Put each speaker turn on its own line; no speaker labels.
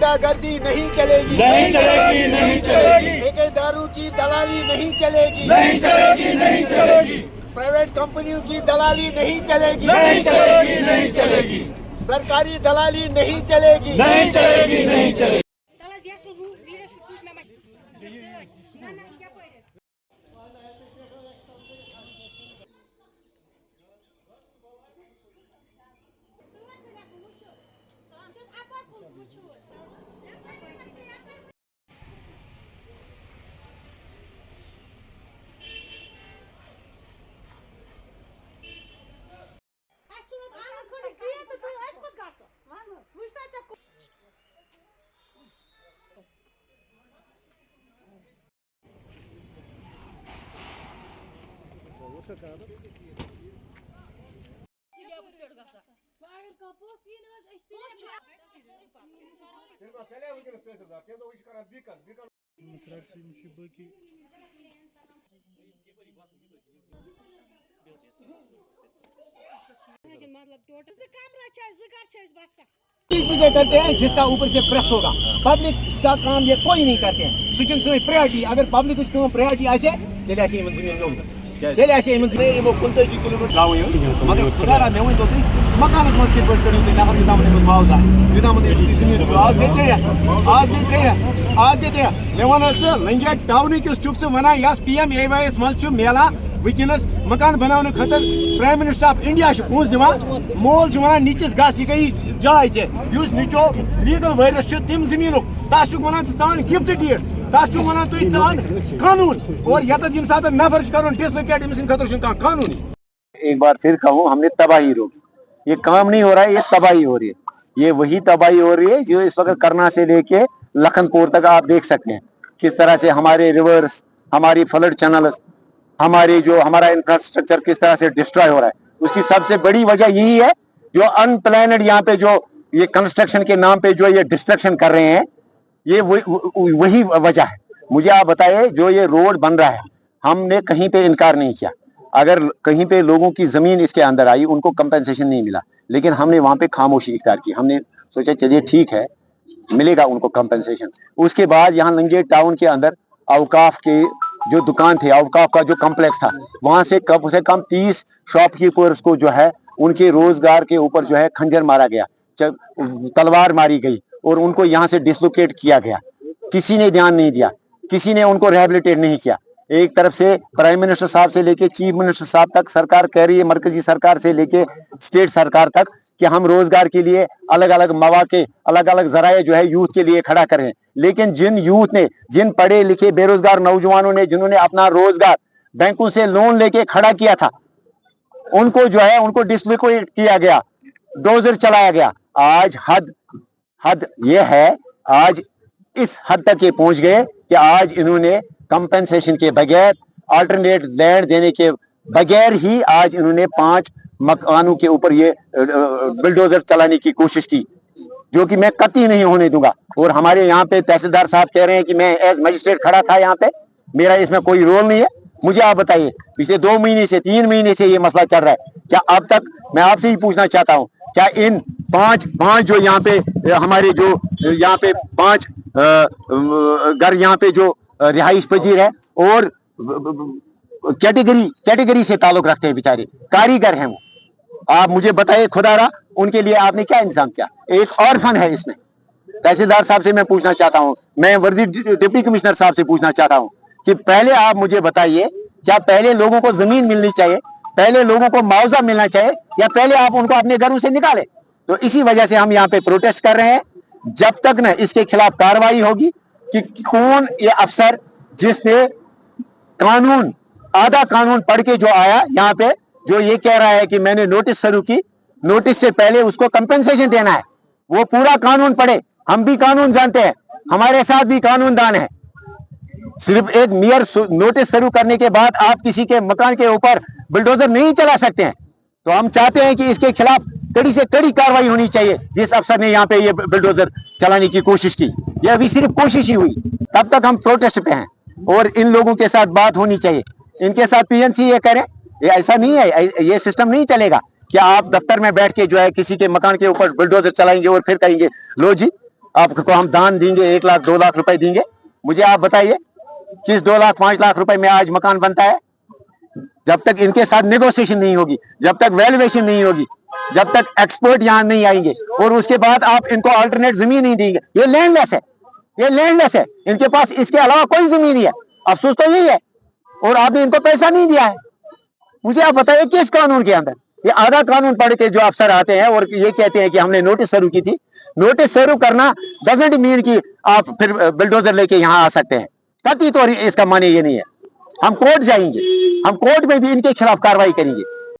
गुंडागर्दी नहीं चलेगी,
नहीं चलेगी, नहीं चलेगी,
ठेकेदारों की दलाली नहीं चलेगी,
नहीं चलेगी, नहीं चलेगी,
प्राइवेट कंपनियों की दलाली नहीं चलेगी,
नहीं चलेगी, नहीं चलेगी,
सरकारी दलाली नहीं चलेगी,
नहीं चलेगी, नहीं चलेगी।
चीजें करते हैं जिसका ऊपर से प्रेस होगा, पब्लिक का काम ये कोई नहीं करते हैं। सुचन सुई प्रायोरिटी अगर पब्लिक उसको प्रायोरिटी आसे तेल आसे यमन जमीन नो तेल आसे यमन जमीन यमो 50 किलोमीटर लावो मगर खुदा रा मेवन तो मकानस मस के पर करू नफर युदाम ने मुआवजा युदाम ने जमीन आज गए थे मेवन से लंगिया टाउन किस चुक से वना यस पीएम एवाईएस मंच छु मेला वकिनस मकान बनाने खतर प्राइम मिनिस्टर ऑफ इंडिया पोस दिवान मोल वन नीचिस गस यह गई जाय चे निचो लीगल वायरस तम जमीन तस वन चान गिफ्ट डीड तस वन तुम चान कानून और यत यम सात नफर कर डिसलोकेट अमिस खतर कानून।
एक बार फिर कहूँ, हमने तबाही रोकी, ये काम नहीं हो रहा है, ये तबाही हो रही है। ये वही तबाही हो रही है जो इस वक्त करना से लेके लखनपुर तक आप देख सकते हैं किस तरह से हमारे रिवर्स, हमारी फ्लड चैनल, हमारा इंफ्रास्ट्रक्चर किस तरह से डिस्ट्रॉय हो रहा है। उसकी सबसे बड़ी वजह यही है जो अनप्लानड यहाँ पे जो ये कंस्ट्रक्शन के नाम पे जो ये डिस्ट्रक्शन कर रहे हैं, ये वही वजह है। मुझे आप बताइए, जो ये रोड बन रहा है, हमने कहीं पे इनकार नहीं किया। अगर कहीं पे लोगों की जमीन इसके अंदर आई, उनको कंपेंसेशन नहीं मिला, लेकिन हमने वहां पे खामोशी इख्तियार की। हमने सोचा चलिए ठीक है, मिलेगा उनको कंपेंसेशन। उसके बाद यहाँ लंगे टाउन के अंदर अवकाफ के जो दुकान थे, अवकाफ का जो कॉम्प्लेक्स था, वहां से कम 30 शॉपकीपर्स को जो है उनके रोजगार के ऊपर जो है खंजर मारा गया, तलवार मारी गई और उनको यहाँ से डिसलोकेट किया गया। किसी ने ध्यान नहीं दिया, किसी ने उनको रिहेबिलिटेट नहीं किया। एक तरफ से प्राइम मिनिस्टर साहब से लेके चीफ मिनिस्टर साहब तक सरकार कह रही है, मरकजी सरकार से लेके स्टेट सरकार तक, कि हम रोजगार के लिए अलग अलग मौके, अलग अलग जराए जो है यूथ के लिए खड़ा करें। लेकिन जिन यूथ ने, जिन पढ़े लिखे बेरोजगार नौजवानों ने, जिन्होंने अपना रोजगार बैंकों से लोन लेके खड़ा किया था, उनको जो है उनको डिसलोकेट किया गया, डोजर चलाया गया। आज हद ये है, आज इस हद तक ये पहुंच गए कि आज इन्होंने कंपेंसेशन के बगैर, अल्टरनेट लैंड देने के बगैर ही आज इन्होंने 5 मकानों के ऊपर ये बिल्डोजर चलाने की कोशिश की, जो कि मैं कतई नहीं होने दूंगा। और हमारे यहाँ पे तहसीलदार साहब कह रहे हैं कि मैं एज मजिस्ट्रेट खड़ा था यहाँ पे, मेरा इसमें कोई रोल नहीं है। मुझे आप बताइए, पिछले 2 महीने से 3 महीने से ये मसला चल रहा है, क्या अब तक, मैं आपसे ही पूछना चाहता हूँ, क्या इन पांच जो यहाँ पे हमारे जो यहाँ पे 5 घर यहाँ पे जो रिहाइश पजीर है और कैटेगरी से ताल्लुक रखते हैं, बेचारे कारीगर हैं वो, आप मुझे बताइए खुदारा, उनके लिए आपने क्या इंतजाम किया? एक ऑर्फन है इसमें। तहसीलदार साहब से मैं पूछना चाहता हूं, मैं वर्दी डिप्टी कमिश्नर साहब से पूछना चाहता हूं कि पहले आप मुझे बताइए, क्या पहले लोगों को जमीन मिलनी चाहिए, पहले लोगों को मुआवजा मिलना चाहिए, या पहले आप उनको अपने घरों से निकालें? तो इसी वजह से हम यहाँ पे प्रोटेस्ट कर रहे हैं। जब तक न इसके खिलाफ कार्रवाई होगी कि कौन ये अफसर जिसने कानून, आधा कानून पढ़ के जो आया यहाँ पे, जो ये कह रहा है कि मैंने नोटिस शुरू की, नोटिस से पहले उसको कंपेंसेशन देना है, वो पूरा कानून पढ़े। हम भी कानून जानते हैं, हमारे साथ भी कानूनदान है। सिर्फ एक मियर नोटिस शुरू करने के बाद आप किसी के मकान के ऊपर बुलडोजर नहीं चला सकते हैं। तो हम चाहते हैं कि इसके खिलाफ कड़ी से कड़ी कार्रवाई होनी चाहिए। जिस अफसर ने यहाँ पे ये बुलडोजर चलाने की कोशिश की, ये अभी सिर्फ कोशिश ही हुई, तब तक हम प्रोटेस्ट पे हैं और इन लोगों के साथ बात होनी चाहिए। इनके साथ पीएनसी ये करें, ये ऐसा नहीं है, ये सिस्टम नहीं चलेगा कि आप दफ्तर में बैठ के जो है किसी के मकान के ऊपर बुलडोजर चलाएंगे और फिर कहेंगे लो जी आपको हम दान देंगे 1 लाख 2 लाख रुपए देंगे, मुझे आप बताइए किस 2 लाख 5 लाख रुपए में आज मकान बनता है? जब तक इनके साथ नेगोशिएशन नहीं होगी, जब तक वैल्यूएशन नहीं होगी, जब तक एक्सपर्ट यहाँ नहीं आएंगे और उसके बाद आप इनको अल्टरनेट जमीन नहीं देंगे, ये लैंडलेस है, ये लैंडलेस है, इनके पास इसके अलावा कोई जमीन नहीं है। अफसोस तो यही है, और आपने इनको पैसा नहीं दिया है। मुझे आप बताइए किस कानून के अंदर? ये आधा कानून पढ़ के जो अफसर आते हैं और ये कहते हैं कि हमने नोटिस शुरू की थी। नोटिस शुरू करना डजंट मीन कि आप फिर बिल्डोजर लेके यहाँ आ सकते हैं, कतई तो इसका माने ये नहीं है। हम कोर्ट जाएंगे, हम कोर्ट में भी इनके खिलाफ कार्रवाई करेंगे।